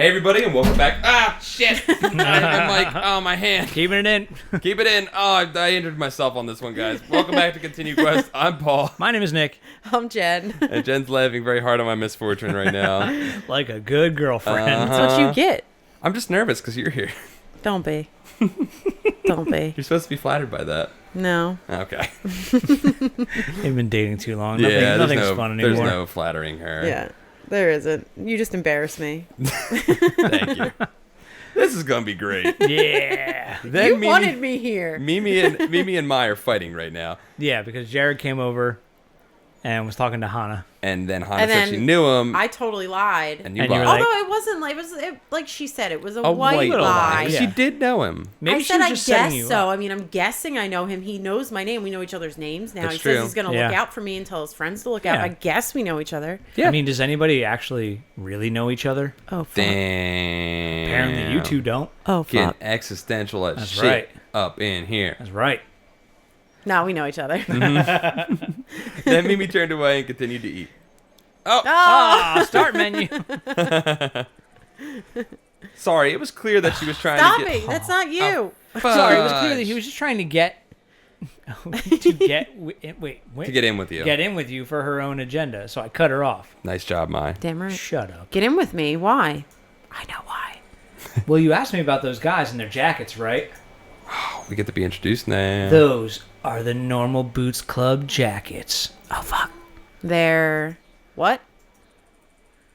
Hey everybody, and welcome back. Ah, shit! I'm like, oh, my hand. Keeping it in. Keep it in. Oh, I injured myself on this one, guys. Welcome back to ContinueQuest. I'm Paul. My name is Nick. I'm Jen. And Jen's laughing very hard on my misfortune right now. Like a good girlfriend. That's what you get. I'm just nervous because you're here. Don't be. Don't be. You're supposed to be flattered by that. No. Okay. They've been dating too long. Yeah, Nothing's fun anymore. There's no flattering her. Yeah, there isn't. You just embarrass me. Thank you. This is going to be great. Yeah. You wanted me here. Mimi and Mai are fighting right now. Yeah, because Jared came over and was talking to Hannah. And then Hannah And said then she knew him. I totally lied. And you And you lied. were like- Although it wasn't like, like she said, it was a, A white little lie. Yeah. She did know him. Maybe I she said was I just setting guess you so. up. I mean, I'm guessing I know him. He knows my name. We know each other's names now. That's He true. says he's going to look Yeah. out for me and tell his friends to look out. Yeah. I guess we know each other. Yeah. I mean, does anybody actually really know each other? Oh, fuck. Damn. Apparently you two don't. Oh, Getting fuck. existential as That's shit right. up in here. That's right. No, we know each other. Then Mimi turned away and continued to eat. Oh, Ah, start menu. sorry. It was clear that she was trying Stop to get... it. That's not you. Sorry, it was clear that he was just trying to get to get wait To get in with you. get in with you for her own agenda. So I cut her off. Nice job, Mai. Damn right. Shut up. Get in with me. Why? I know why. Well, you asked me about those guys and their jackets, right? We get to be introduced now. Those are the Normal Boots Club jackets. Oh, fuck. They're... What?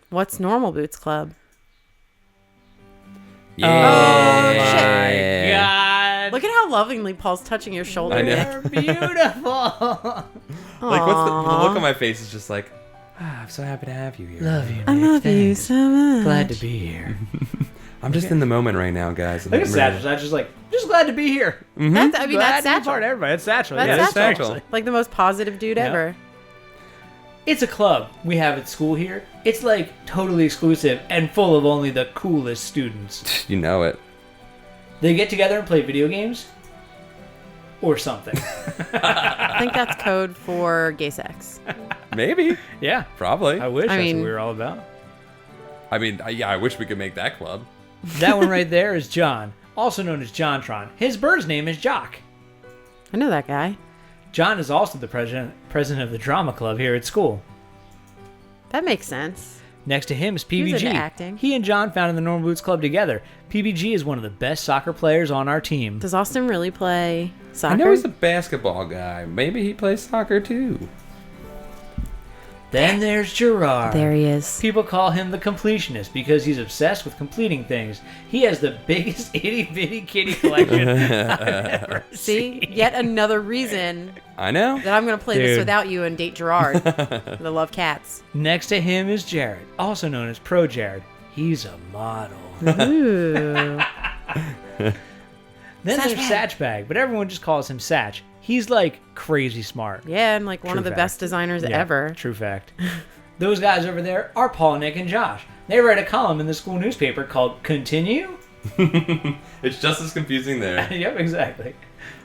What's Normal Boots Club? Yeah. Oh, shit. My God. Look at how lovingly Paul's touching your shoulder. I know. They're beautiful. Like, what's the look on my face is just like, I'm so happy to have you here. Love you, Nick. I love you Thanks. so much. Glad to be here. I'm just in the moment right now, guys. Look at Satchel. Satchel's like, just glad to be here. That's, I mean, Glad that's to be part of Satchel. everybody. It's Satchel. That's Yeah, it's Satchel. Satchel. Like the most positive dude Yeah. ever. It's a club we have at school here. It's like totally exclusive and full of only the coolest students. You know it. They get together and play video games or something. I think that's code for gay sex. Maybe. Yeah. Probably. I wish I that's mean- what we were all about. I mean, yeah, I wish we could make that club. That one right there is John, also known as Jontron. His bird's name is Jock. I know that guy. John is also the president of the drama club here at school. That makes sense. Next to him is He was PBG. into acting. He and John founded the Normal Boots Club together. PBG is one of the best soccer players on our team. Does Austin really play soccer? I know he's a basketball guy. Maybe he plays soccer too. Then there's Gerard. There he is. People call him the completionist because he's obsessed with completing things. He has the biggest itty-bitty kitty collection I've ever See? seen. Yet another reason I know. that I'm going to play this Dude. without you and date Gerard. I love cats. Next to him is Jared, also known as Pro Jared. He's a model. Ooh. Then there's Satchbag. Satchbag, but everyone just calls him Satch. He's like crazy smart. Yeah, and like one True of the fact. best designers Yeah, ever. True fact. Those guys over there are Paul, Nick, and Josh. They write a column in the school newspaper called Continue? It's just as confusing there. Yep, exactly.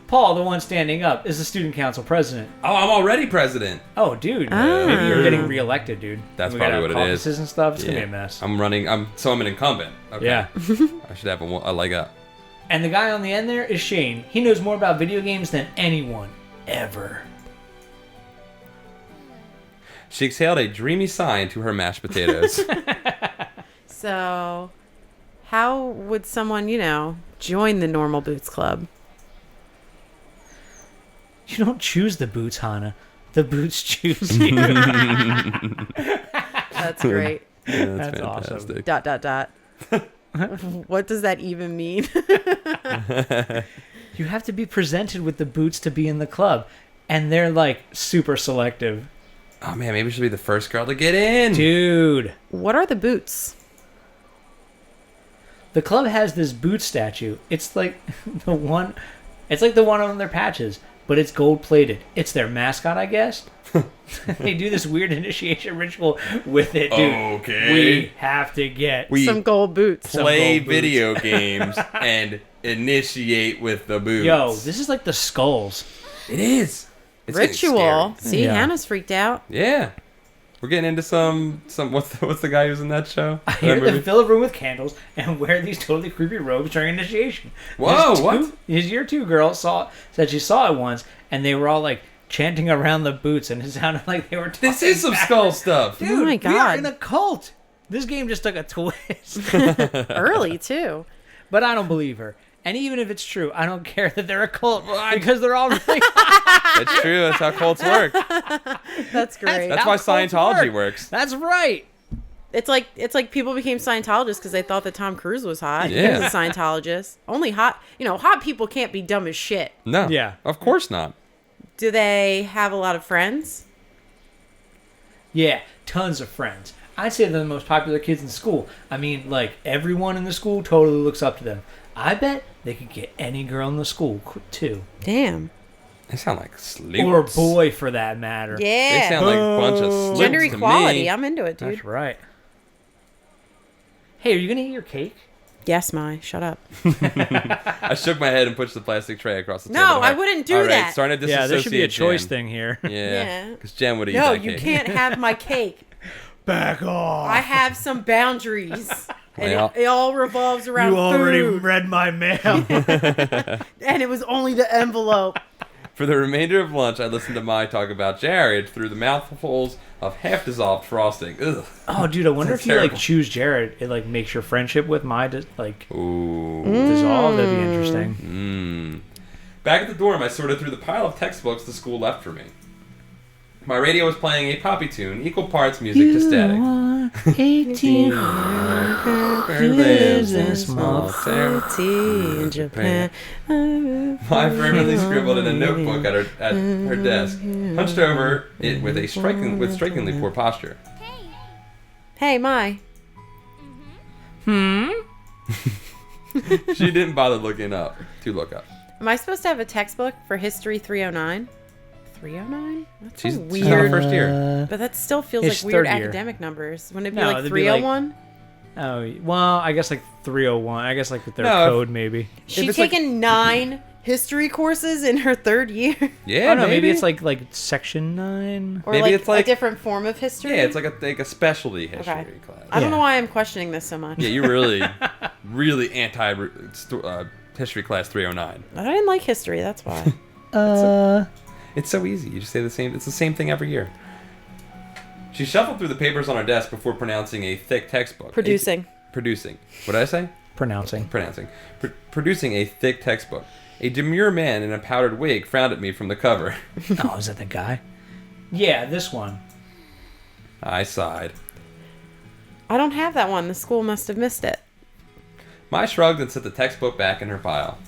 Paul, the one standing up, is the student council president. Oh, I'm already president. Oh, dude. Ah. Maybe you're getting reelected, dude. That's We gotta probably have what it is. caucuses and stuff. It's going to Yeah. be a mess. I'm running. So I'm an incumbent. Okay. Yeah. I should have a leg up. And the guy on the end there is Shane. He knows more about video games than anyone ever. She exhaled a dreamy sigh into her mashed potatoes. So, how would someone, join the Normal Boots Club? You don't choose the boots, Hannah. The boots choose you. That's great. Yeah, That's awesome. ... What does that even mean? You have to be presented with the boots to be in the club. And they're like super selective. Oh man, maybe she'll be the first girl to get in. Dude. What are the boots? The club has this boot statue. It's like the one on their patches, but it's gold plated. It's their mascot, I guess. They do this weird initiation ritual with it, dude. Okay. We have to get Some gold boots. Play gold boots. video games and initiate with the boots. Yo, this is like the skulls. It is. It's getting Ritual. scary. See, Yeah. Hannah's freaked out. Yeah. We're getting into some what's the guy who's in that show? I hear them fill a room with candles and wear these totally creepy robes during initiation. Whoa, what? His year 2 girl said she saw it once, and they were all like chanting around the boots, and it sounded like they were talking This is some skull stuff. Dude, Oh my we are God. in a cult. This game just took a twist. Early, too. But I don't believe her. And even if it's true, I don't care that they're a cult because they're all really... That's true. That's how cults work. That's great. That's how why cults Scientology work. works. That's right. It's like people became Scientologists because they thought that Tom Cruise was hot. Yeah. He was a Scientologist. Only hot people can't be dumb as shit. No. Yeah. Of course not. Do they have a lot of friends? Yeah, tons of friends. I'd say they're the most popular kids in school. I mean, like, everyone in the school totally looks up to them. I bet they could get any girl in the school, too. Damn. They sound like sleuths. Or boy, for that matter. Yeah. They sound like a bunch of sleuths Gender to equality. me. I'm into it, dude. That's right. Hey, are you going to eat your cake? Yes, shut up. I shook my head and pushed the plastic tray across the No, table. I wouldn't do All right, that. starting to Yeah, disassociate there should be a choice Jen. thing here. Yeah. Yeah. Because Jen would eat No, that you cake. can't have my cake. Back off. I have some boundaries. And Well. it all revolves around You already food. read my mail. And it was only the envelope. For the remainder of lunch, I listened to Mai talk about Jared through the mouthfuls of half-dissolved frosting. Ugh. Oh, dude, I wonder That's if you, terrible. like, choose Jared, it, like, makes your friendship with my, Ooh. dissolve. That'd be interesting. Back at the dorm, I sorted through the pile of textbooks the school left for me. My radio was playing a poppy tune, equal parts music to static. 18. Where lives in small town. Tea in Japan. I fervently scribbled in a notebook at her desk, hunched over it with strikingly poor posture. Hey, Mai. She didn't bother looking up to look up. Am I supposed to have a textbook for History 309? 309? That's She's so not a weird. first year. But that still feels It's like weird third year. academic numbers. Wouldn't it be No, like it'd be like- 301? Oh, well, I guess, like, 301. I guess, like, with their No, if- code, maybe. She's it's like- taken 9 history courses in her 3rd year. Yeah, Oh, no, maybe it's, like section 9. Or Maybe like it's like- a different form of history. Yeah, it's like a specialty history Okay. class. I don't Yeah. know why I'm questioning this so much. Yeah, you're really anti history class 309. I didn't like history, that's why. It's so easy. You just say the same. It's the same thing every year. She shuffled through the papers on her desk before pronouncing a thick textbook. Producing. Producing. What did I say? Pronouncing. Pronouncing. Producing a thick textbook. A demure man in a powdered wig frowned at me from the cover. Oh, is that the guy? Yeah, this one. I sighed. I don't have that one. The school must have missed it. Mai shrugged and set the textbook back in her pile.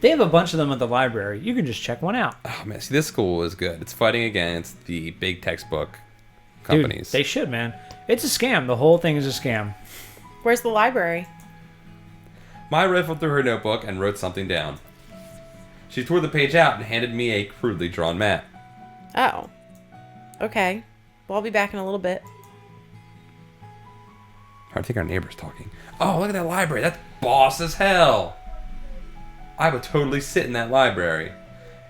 They have a bunch of them at the library. You can just check one out. Oh man, see, this school is good. It's fighting against the big textbook Dude, companies. they should, man. It's a scam. The whole thing is a scam. Where's the library? Mai riffled through her notebook and wrote something down. She tore the page out and handed me a crudely drawn map. Oh. Okay. Well, I'll be back in a little bit. I think our neighbor's talking. Oh, look at that library. That's boss as hell. I would totally sit in that library.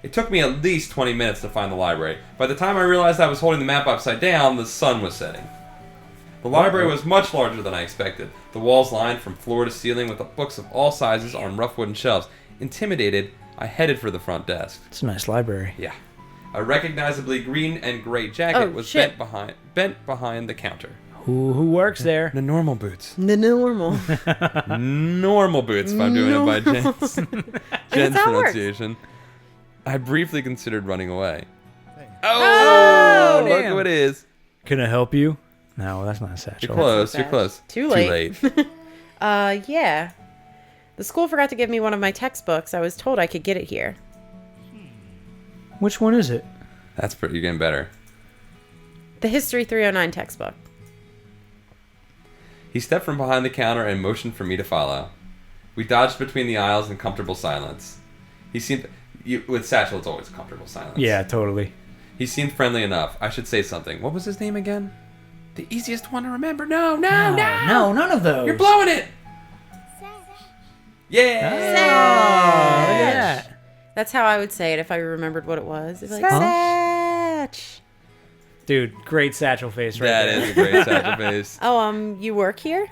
It took me at least 20 minutes to find the library. By the time I realized I was holding the map upside down, the sun was setting. The library was much larger than I expected. The walls lined from floor to ceiling with books of all sizes on rough wooden shelves. Intimidated, I headed for the front desk. It's a nice library. Yeah. A recognizably green and gray jacket Oh, was shit. bent behind the counter. Who works there? The normal boots. The normal. Normal boots, if I'm doing it by Jen's, Jen's how it works. pronunciation. I briefly considered running away. Oh, look damn. who it is. Can I help you? No, that's not a satchel. You're close, not you're bad. close. Too late. Yeah. The school forgot to give me one of my textbooks. I was told I could get it here. Which one is it? That's pretty, you're getting better. The History 309 textbook. He stepped from behind the counter and motioned for me to follow. We dodged between the aisles in comfortable silence. He seemed... with Satchel, it's always comfortable silence. Yeah, totally. He seemed friendly enough. I should say something. What was his name again? The easiest one to remember. No, No, none of those. You're blowing it! Yeah! Oh, look at that. That's how I would say it if I remembered what it was. It'd be like, Huh? Satch. Dude, great satchel face right That there. is a great Satchel face. Oh, you work here?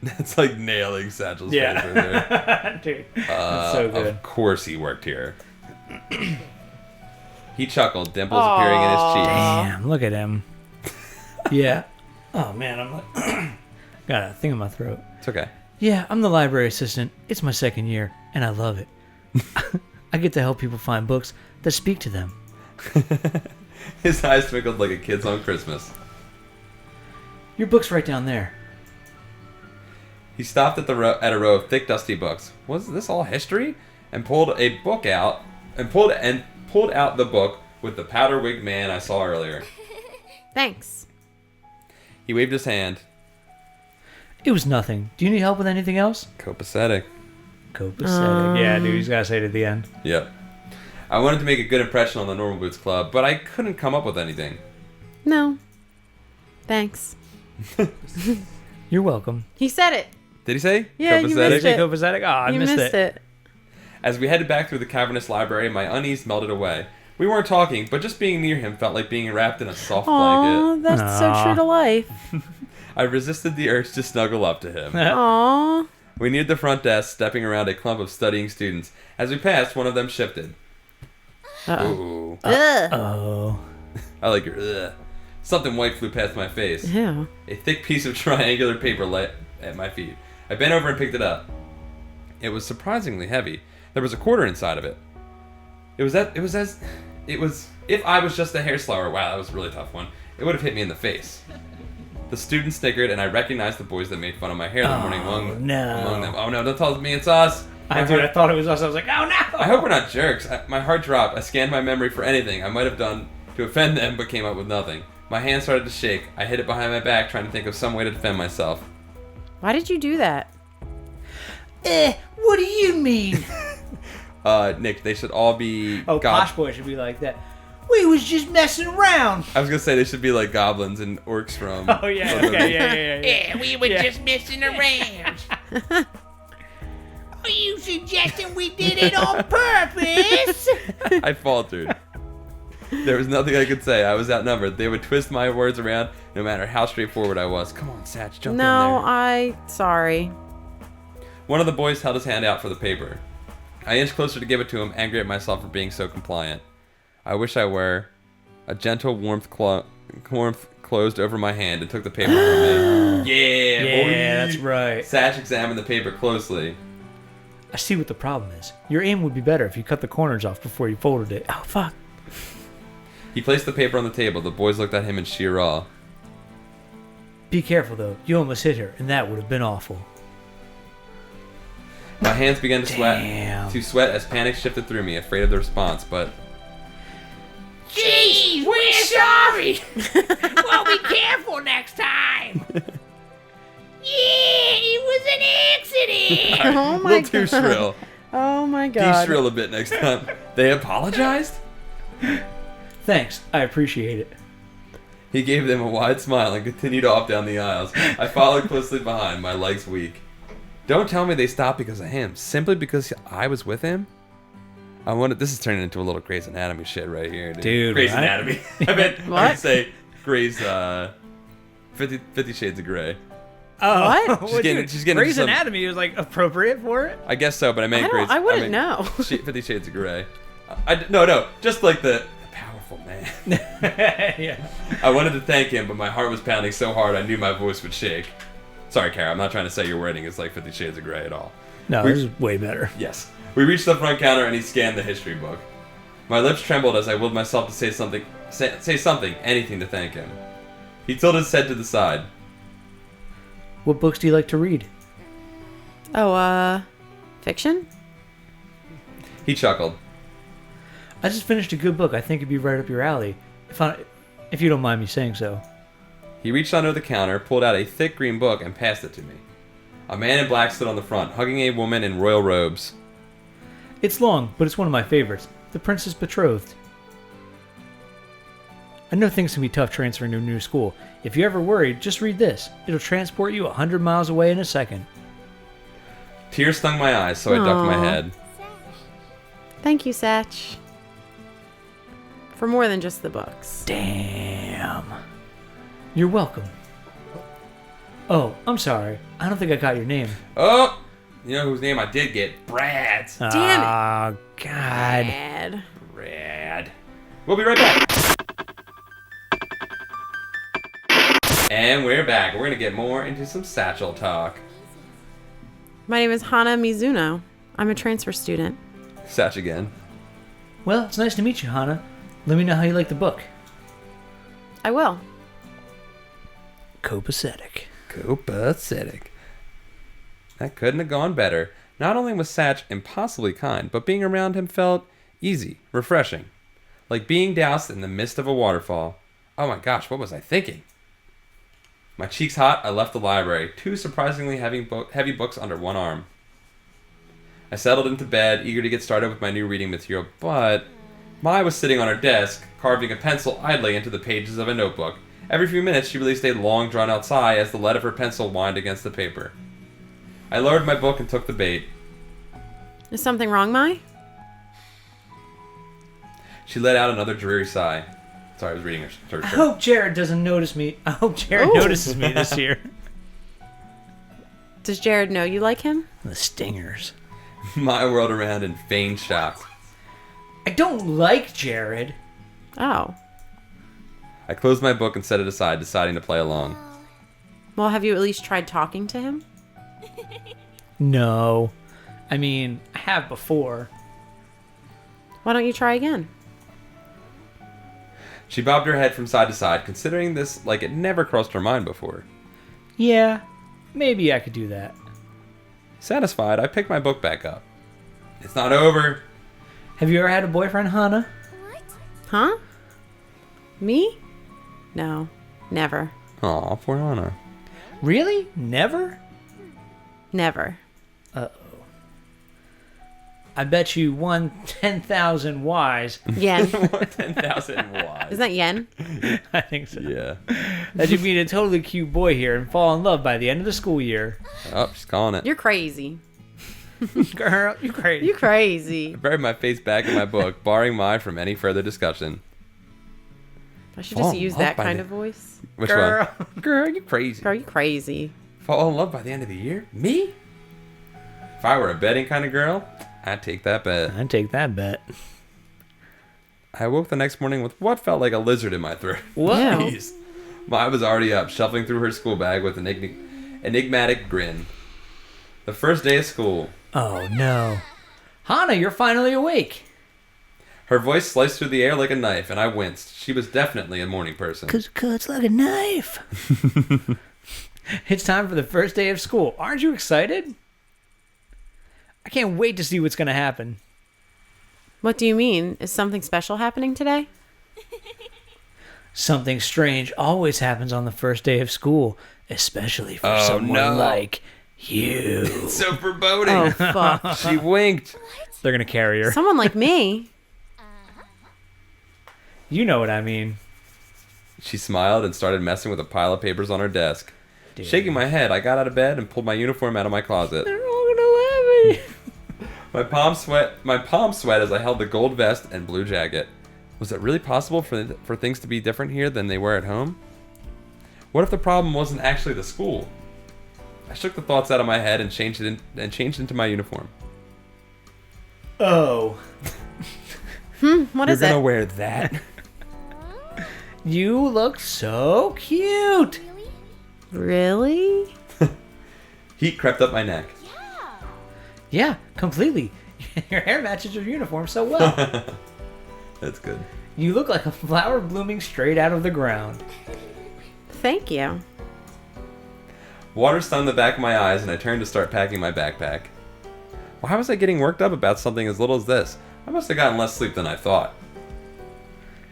That's like nailing Satchel's face right there. Yeah. Dude, that's so good. Of course he worked here. He chuckled, dimples appearing in his cheeks. Damn, look at him. Yeah. Oh, man, I'm like... got a thing in my throat. It's okay. Yeah, I'm the library assistant. It's my second year, and I love it. I get to help people find books that speak to them. His eyes twinkled like a kid's on Christmas. Your book's right down there. He stopped at a row of thick, dusty books. Was this all history? And pulled a book out and pulled out the book with the powder-wigged man I saw earlier. Thanks. He waved his hand. It was nothing. Do you need help with anything else? Copacetic. Copacetic. Yeah, dude, he's got to say it at the end. Yep. I wanted to make a good impression on the Normal Boots Club, but I couldn't come up with anything. No. Thanks. You're welcome. He said it. Did he say? Yeah, you Copacetic? missed it. Copacetic? Oh, I you missed missed it. As we headed back through the cavernous library, my unease melted away. We weren't talking, but just being near him felt like being wrapped in a soft Aw, blanket. that's so true to life. I resisted the urge to snuggle up to him. Aw. We neared the front desk, stepping around a clump of studying students. As we passed, one of them shifted. Uh-oh. Ooh. Ugh. Oh. I like your ugh. Something white flew past my face. Ew. A thick piece of triangular paper lay at my feet. I bent over and picked it up. It was surprisingly heavy. There was a quarter inside of it. If I was just a hair slower, wow, that was a really tough one, it would have hit me in the face. The students snickered, and I recognized the boys that made fun of my hair that morning among them. Oh no, don't tell me it's us. I thought it was us. I was like, oh no! I hope we're not jerks. My heart dropped. I scanned my memory for anything I might have done to offend them, but came up with nothing. My hand started to shake. I hid it behind my back, trying to think of some way to defend myself. Why did you do that? What do you mean? Nick, they should all be... Oh, Posh Boy should be like that. We was just messing around. I was gonna say they should be like goblins and orcs from... Oh, yeah, okay, yeah. Yeah, we were just messing around. Are you suggesting we did it on purpose? I faltered. There was nothing I could say. I was outnumbered. They would twist my words around no matter how straightforward I was. Come on, Satch, jump in there. Sorry. One of the boys held his hand out for the paper. I inched closer to give it to him, angry at myself for being so compliant. I wish I were. A gentle warmth closed over my hand and took the paper from me. Yeah, boy. That's right. Satch examined the paper closely. I see what the problem is. Your aim would be better if you cut the corners off before you folded it. Oh, fuck. He placed the paper on the table. The boys looked at him in sheer awe. Be careful, though. You almost hit her, and that would have been awful. My hands began to Damn. sweat as panic shifted through me, afraid of the response, but... Jeez, we're sorry. Well, be careful next time. Yeah, it was an accident. Oh, a my little too God. shrill. Oh, my God. De-shrill a bit next time. They apologized? Thanks. I appreciate it. He gave them a wide smile and continued off down the aisles. I followed closely behind, my legs weak. Don't tell me they stopped because of him. Simply because I was with him? This is turning into a little Grey's Anatomy shit right here, dude. Dude, Grey's right? Anatomy. I meant I What? would say Grey's 50 Shades of Grey. Oh, What? She's getting Grey's some- Anatomy was like appropriate for it. I guess so, but I meant Grey's... I wouldn't meant know. 50 Shades of Grey. No, just like the powerful man. Yeah. I wanted to thank him, but my heart was pounding so hard I knew my voice would shake. Sorry, Kara, I'm not trying to say your wording is like 50 Shades of Grey at all. No, this is way better. Yes. We reached the front counter and he scanned the history book. My lips trembled as I willed myself to say something, anything to thank him. He tilted his head to the side. What books do you like to read? Oh, fiction? He chuckled. I just finished a good book. I think it'd be right up your alley. If you don't mind me saying so. He reached under the counter, pulled out a thick green book, and passed it to me. A man in black stood on the front, hugging a woman in royal robes. It's long, but it's one of my favorites. The Princess Betrothed. I know things can be tough transferring to a new school. If you're ever worried, just read this. It'll transport you 100 miles away in a second. Tears stung my eyes, so I ducked my Aw. head. Thank you, Satch. For more than just the books. Damn. You're welcome. Oh, I'm sorry. I don't think I got your name. Oh! You know whose name I did get? Brad's. Damn it. Oh, God. Bad. Brad. We'll be right back. And we're back. We're going to get more into some satchel talk. My name is Hana Mizuno. I'm a transfer student. Satch again. Well, it's nice to meet you, Hana. Let me know how you like the book. I will. Copacetic. Copacetic. That couldn't have gone better. Not only was Satch impossibly kind, but being around him felt easy, refreshing. Like being doused in the midst of a waterfall. Oh my gosh, what was I thinking? My cheeks hot, I left the library, two surprisingly heavy books under one arm. I settled into bed, eager to get started with my new reading material, but Mai was sitting on her desk, carving a pencil idly into the pages of a notebook. Every few minutes, she released a long, drawn-out sigh as the lead of her pencil whined against the paper. I lowered my book and took the bait. Is something wrong, Mai? She let out another dreary sigh. Sorry, I was reading her shirt. I hope Jared doesn't notice me. I hope Jared notices me this year. Does Jared know you like him? The stingers. Mai whirled around in feigned shock. I don't like Jared. Oh. I closed my book and set it aside, deciding to play along. Well, have you at least tried talking to him? No. I mean, I have before. Why don't you try again? She bobbed her head from side to side, considering this like it never crossed her mind before. Yeah, maybe I could do that. Satisfied, I picked my book back up. It's not over. Have you ever had a boyfriend, Hana? Huh? Me? No. Never. Aw, poor Anna. Really? Never? Never. Uh-oh. I bet you won 10,000 Ys. Yen. 10,000 watts. Isn't that yen? I think so. Yeah. That you'd meet a totally cute boy here and fall in love by the end of the school year. Oh, she's calling it. You're crazy. Girl, you crazy. You crazy. I buried my face back in my book, barring Mai from any further discussion. I should Fall just in use love that by kind the- of voice. Which Girl. one? Girl, you crazy. Girl, you crazy. Fall in love by the end of the year? Me? If I were a betting kind of girl, I'd take that bet. I'd take that bet. I awoke the next morning with what felt like a lizard in my throat. What? Ew. Jeez. Mai was already up, shuffling through her school bag with an enigmatic grin. The first day of school. Oh, no. Hana, you're finally awake. Her voice sliced through the air like a knife, and I winced. She was definitely a morning person. Cause cuts like a knife. It's time for the first day of school. Aren't you excited? I can't wait to see what's going to happen. What do you mean? Is something special happening today? Something strange always happens on the first day of school, especially for someone no. like you. So foreboding. Oh, fuck. She winked. They're going to carry her. Someone like me. You know what I mean. She smiled and started messing with a pile of papers on her desk. Dude. Shaking my head, I got out of bed and pulled my uniform out of my closet. They're all going to laugh at me. My palms sweat as I held the gold vest and blue jacket. Was it really possible for things to be different here than they were at home? What if the problem wasn't actually the school? I shook the thoughts out of my head and changed into my uniform. Oh. What is You're gonna it? wear that? You look so cute. Really? Heat crept up my neck. Yeah, completely. Your hair matches your uniform so well. That's good. You look like a flower blooming straight out of the ground. Thank you. Water stung the back of my eyes and I turned to start packing my backpack. Why was I getting worked up about something as little as this? I must have gotten less sleep than I thought.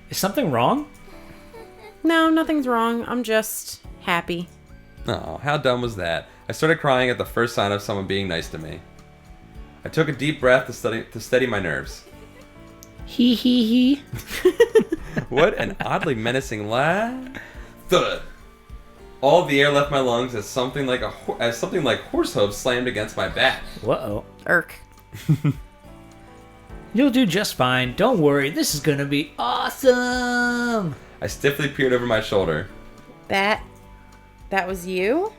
Is something wrong? No, nothing's wrong. I'm just happy. Oh, how dumb was that? I started crying at the first sign of someone being nice to me. I took a deep breath to steady my nerves. Hee hee hee. What an oddly menacing laugh. Thud. All of the air left my lungs as something like horse hooves slammed against my back. Whoa. Irk. You'll do just fine. Don't worry. This is gonna be awesome. I stiffly peered over my shoulder. That was you?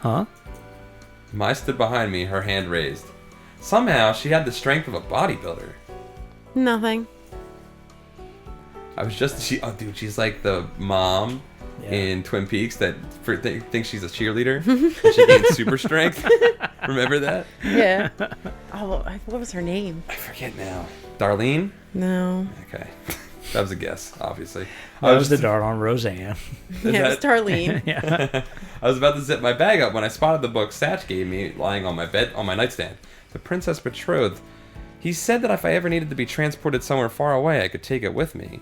Huh? Mai stood behind me, her hand raised. Somehow, she had the strength of a bodybuilder. Nothing. I was just... she's like the mom in Twin Peaks that thinks she's a cheerleader. And she gains super strength. Remember that? Yeah. Oh, what was her name? I forget now. Darlene? No. Okay. That was a guess, obviously. That was the dart on Roseanne. Yeah, it was Darlene. Yeah. I was about to zip my bag up when I spotted the book Satch gave me lying on my nightstand. The Princess Betrothed. He said that if I ever needed to be transported somewhere far away, I could take it with me.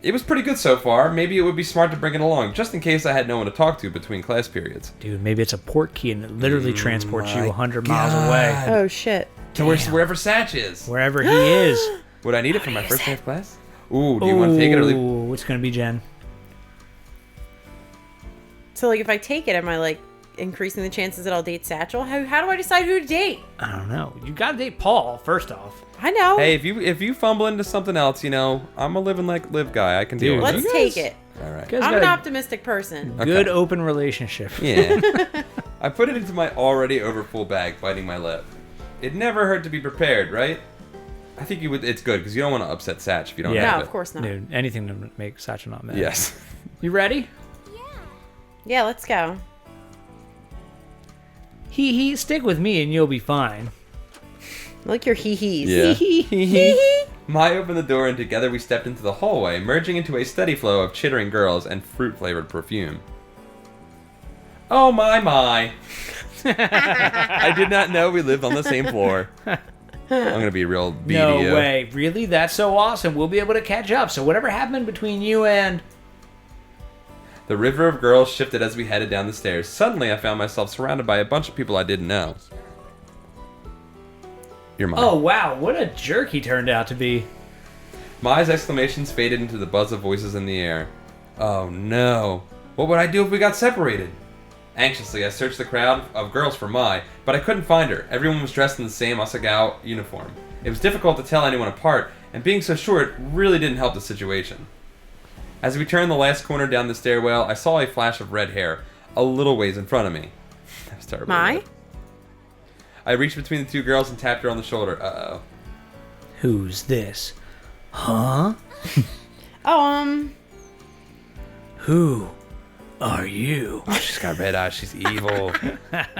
It was pretty good so far. Maybe it would be smart to bring it along, just in case I had no one to talk to between class periods. Dude, maybe it's a port key and it literally transports you my 100 miles away. Oh, shit. To wherever Satch is. Wherever he is. Would I need it for my first day of class? Ooh, do you want to take it or leave? Ooh, it's gonna be Jen. So, like, if I take it, am I, like, increasing the chances that I'll date Satchel? How do I decide who to date? I don't know. You gotta date Paul, first off. I know. Hey, if you fumble into something else, I'm a live guy. I can deal with Let's it. take it. All right. Guys I'm got an a optimistic person. good Okay. open relationship. Yeah. I put it into my already overfull bag, biting my lip. It never hurt to be prepared, right? I think you would. It's good because you don't want to upset Satch if you don't Yeah. have No, it. of course not. Dude, anything to make Satchel not mad. Yes. You ready? Yeah, let's go. He, stick with me and you'll be fine. I like your hee-hees. Yeah. Mai opened the door and together we stepped into the hallway, merging into a steady flow of chittering girls and fruit-flavored perfume. Oh my. I did not know we lived on the same floor. I'm gonna be real BDO. No way. Really? That's so awesome. We'll be able to catch up. So whatever happened between you and... The river of girls shifted as we headed down the stairs. Suddenly, I found myself surrounded by a bunch of people I didn't know. You're Mai. Oh, wow. What a jerk he turned out to be. Mai's exclamations faded into the buzz of voices in the air. Oh no. What would I do if we got separated? Anxiously, I searched the crowd of girls for Mai, but I couldn't find her. Everyone was dressed in the same Asagao uniform. It was difficult to tell anyone apart, and being so short really didn't help the situation. As we turned the last corner down the stairwell, I saw a flash of red hair, a little ways in front of me. That was terrible. Mai? I reached between the two girls and tapped her on the shoulder. Uh-oh. Who's this? Huh? Oh, Who are you? Oh, she's got red eyes. She's evil.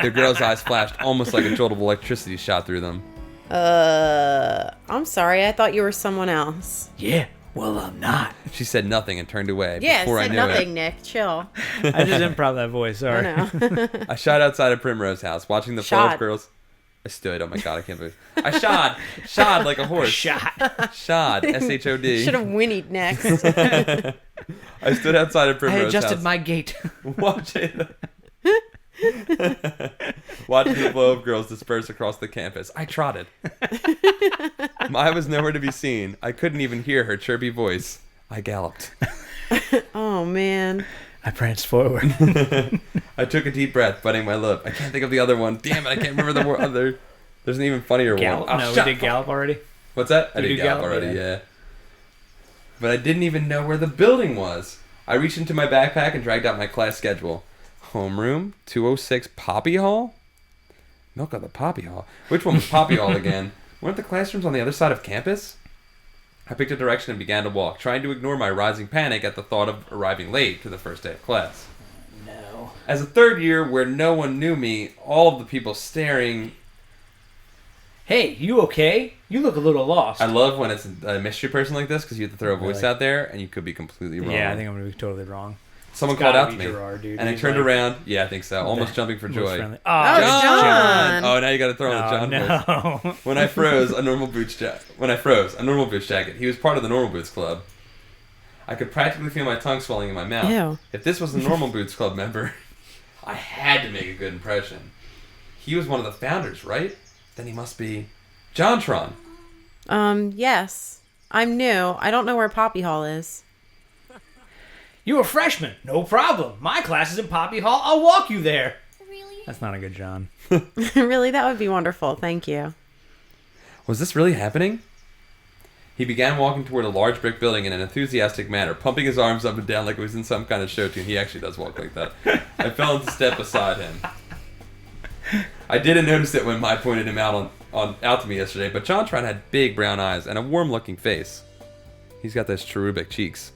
The girl's eyes flashed almost like a jolt of electricity shot through them. I'm sorry. I thought you were someone else. Yeah, well, I'm not. She said nothing and turned away. Yeah, Before said I knew nothing, it, Nick. Chill. I just improv that voice, sorry. I know. I shot outside of Primrose House, watching the flow Shot. of girls. I stood. Oh my god, I can't believe. I shod like a horse. Shot. Shod. S-H-O-D. Should have whinnied next. I stood outside of I Primrose adjusted House. my gait. Watching the flow of girls disperse across the campus. I trotted. Mai was nowhere to be seen. I couldn't even hear her chirpy voice. I galloped. Oh, man. I pranced forward. I took a deep breath, biting my lip. I can't think of the other one. Damn it, I can't remember the other. There's an even funnier Gallop? one. Oh, No, we shut did Gallop already? What's that? I We did do Gallop Gallop, already, yeah. yeah. But I didn't even know where the building was. I reached into my backpack and dragged out my class schedule. Homeroom, 206 Poppy Hall? Milk of the Poppy Hall. Which one was Poppy Hall again? Weren't the classrooms on the other side of campus? I picked a direction and began to walk, trying to ignore my rising panic at the thought of arriving late to the first day of class. No. As a third year where no one knew me, all of the people staring... Hey, you okay? You look a little lost. I love when it's a mystery person like this because you have to throw a voice Really? out there and you could be completely wrong. Yeah, I think I'm going to be totally wrong. Someone It's called gotta out to be me, Gerard, dude. and I He's turned like- around. Yeah, I think so. Almost jumping for Most joy. friendly. Oh, John. John. Oh, now you got to throw in the John voice. No. When I froze, a normal boots jacket. He was part of the Normal Boots Club. I could practically feel my tongue swelling in my mouth. Ew. If this was a Normal Boots Club member, I had to make a good impression. He was one of the founders, right? Then he must be JonTron. Yes. I'm new. I don't know where Poppy Hall is. You a freshman? No problem. My class is in Poppy Hall. I'll walk you there. Really? That's not a good John. Really? That would be wonderful. Thank you. Was this really happening? He began walking toward a large brick building in an enthusiastic manner, pumping his arms up and down like it was in some kind of show tune. He actually does walk like that. I fell into step beside him. I didn't notice it when Mai pointed him out to me yesterday, but JonTron had big brown eyes and a warm-looking face. He's got those cherubic cheeks.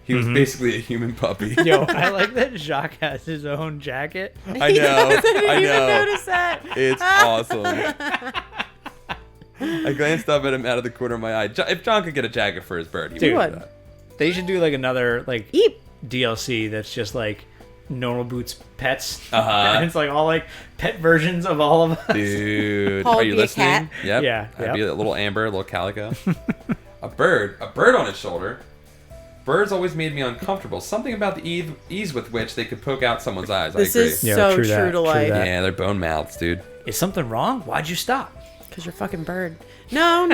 He was basically a human puppy. Yo, I like that Jacques has his own jacket. I know. I didn't I even know. notice that. It's awesome. I glanced up at him out of the corner of my eye. If John could get a jacket for his bird, he Dude. would do that. They should do like another like Eep. DLC that's just like Normal Boots pets. Uh-huh. And it's like all like pet versions of all of us. Dude, Paul are would you be a listening? cat. Yep. Yeah, I'd be yep. a little Amber, a little Calico. a bird on his shoulder. Birds always made me uncomfortable. Something about the ease with which they could poke out someone's eyes. This I agree. is Yeah, so true true, that, to true life. that. Yeah, they're bone mouths, dude. Is something wrong? Why'd you stop? Because you're a fucking bird. No,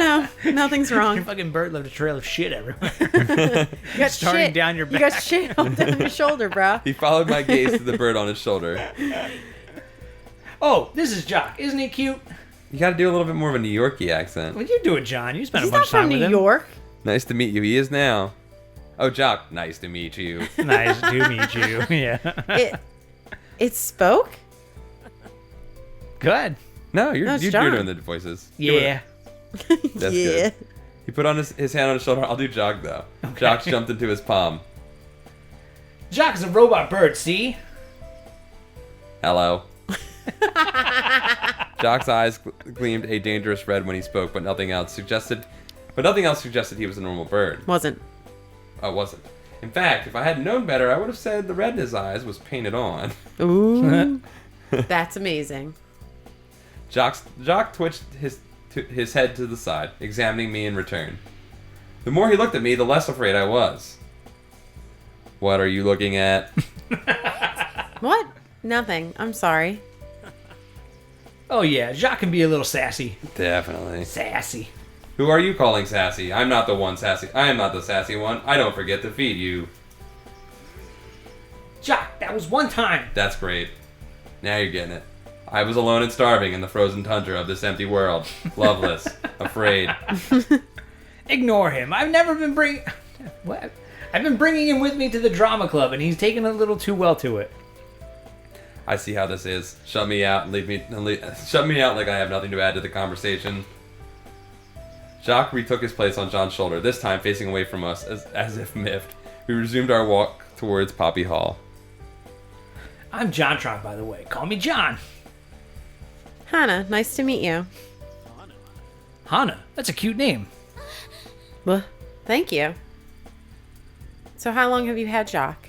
nothing's Your wrong. fucking bird left a trail of shit everywhere. You got starting shit. down your You got back. shit all down your shoulder, bro. He followed my gaze to the bird on his shoulder. Oh, this is Jock. Isn't he cute? You got to do a little bit more of a New Yorkie accent. What you doing, John? You spent He's a bunch not of time from with New him. York. Nice to meet you. He is now. Oh, Jock. Nice to meet you. Nice to meet you. Yeah. It spoke? Good. No, No, you're it's John. doing the voices. Yeah. That's Yeah. good. He put on his hand on his shoulder. I'll do Jock, though. Jock jumped into his palm. Jock is a robot bird, see? Hello. Jock's eyes gleamed a dangerous red when he spoke, but nothing else suggested he was a normal bird. Wasn't. Oh, wasn't. In fact, if I had known better, I would have said the red in his eyes was painted on. Ooh. That's amazing. Jock twitched his head to the side, examining me in return. The more he looked at me, the less afraid I was. What are you looking at? What? Nothing. I'm sorry. Oh, yeah. Jock can be a little sassy. Definitely. Sassy. Who are you calling sassy? I'm not the one sassy. I am not the sassy one. I don't forget to feed you. Jock, that was one time. That's great. Now you're getting it. I was alone and starving in the frozen tundra of this empty world. Loveless. Afraid. Ignore him. I've never been bringing... What? I've been bringing him with me to the drama club, and he's taken a little too well to it. I see how this is. Shut me out shut me out like I have nothing to add to the conversation. Jacques retook his place on John's shoulder, this time facing away from us as if miffed. We resumed our walk towards Poppy Hall. I'm JonTron, by the way. Call me John. Hannah, nice to meet you. Hannah. That's a cute name. Well, thank you. So how long have you had Jock?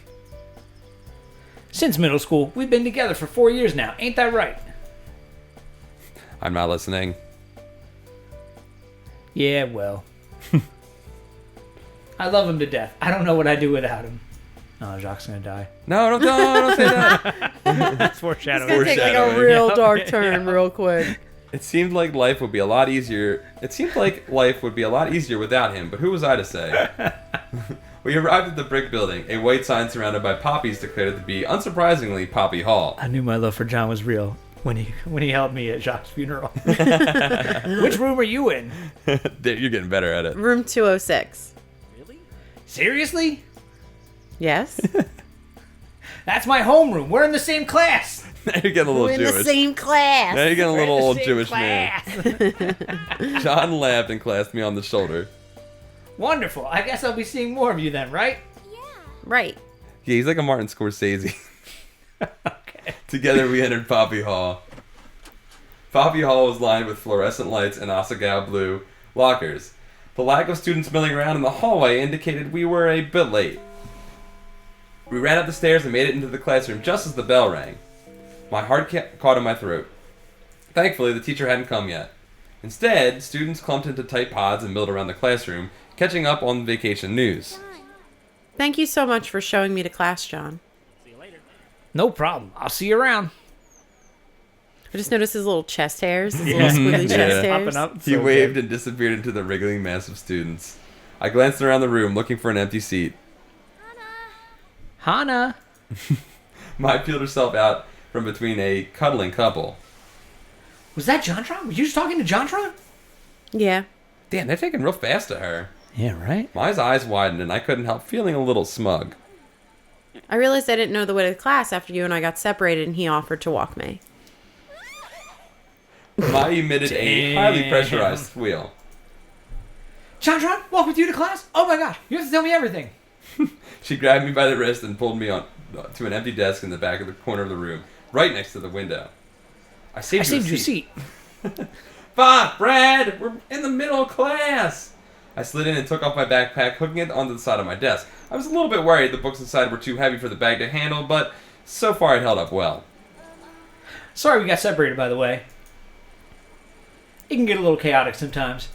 Since middle school. We've been together for 4 years now. Ain't that right? I'm not listening. Yeah, well. I love him to death. I don't know what I'd do without him. Oh, Jacques gonna die. No, don't say that. That's foreshadowing. It's gonna take like a Foreshadowing. real dark turn real quick. It seemed like life would be a lot easier. Without him, but who was I to say? We arrived at the brick building. A white sign surrounded by poppies declared it to be, unsurprisingly, Poppy Hall. I knew my love for John was real when he helped me at Jacques' funeral. Which room are you in? You're getting better at it. Room 206. Seriously? Yes? That's my homeroom. We're in the same class. Now you're getting a little We're in Jewish. the same class. Now you're getting a We're in little the old same Jewish class. man. John laughed and clasped me on the shoulder. Wonderful. I guess I'll be seeing more of you then, right? Right. Yeah, he's like a Martin Scorsese. Okay. Together we entered Poppy Hall. Poppy Hall was lined with fluorescent lights and Asagao blue lockers. The lack of students milling around in the hallway indicated we were a bit late. We ran up the stairs and made it into the classroom just as the bell rang. My heart caught in my throat. Thankfully, the teacher hadn't come yet. Instead, students clumped into tight pods and milled around the classroom, catching up on vacation news. Thank you so much for showing me to class, John. No problem. I'll see you around. I just noticed his little chest hairs, his little squiggly chest Yeah. hairs. Popping up. He So waved good. and disappeared into the wriggling mass of students. I glanced around the room, looking for an empty seat. Hannah. Mai peeled herself out from between a cuddling couple. Was that JonTron? Were you just talking to JonTron? Yeah. Damn, they're taking real fast to her. Yeah, right? My eyes widened and I couldn't help feeling a little smug. I realized I didn't know the way to the class after you and I got separated and he offered to walk me. Mai emitted a highly pressurized squeal. Chandron, walk with you to class? Oh my gosh, you have to tell me everything. She grabbed me by the wrist and pulled me on to an empty desk in the back of the corner of the room, right next to the window. I saved you a seat. Fuck, Brad! We're in the middle of class! I slid in and took off my backpack, hooking it onto the side of my desk. I was a little bit worried the books inside were too heavy for the bag to handle, but so far it held up well. Sorry we got separated, by the way. It can get a little chaotic sometimes.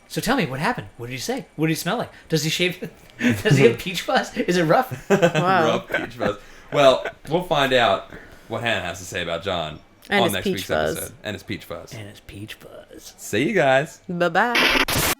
So tell me, what happened? What did he say? What did he smell like? Does he shave? Does he have peach fuzz? Is it rough? Wow. Rough peach fuzz. Well, we'll find out what Hannah has to say about John And on his next peach week's fuzz. episode. And his peach fuzz. And it's peach fuzz. See you guys. Bye-bye.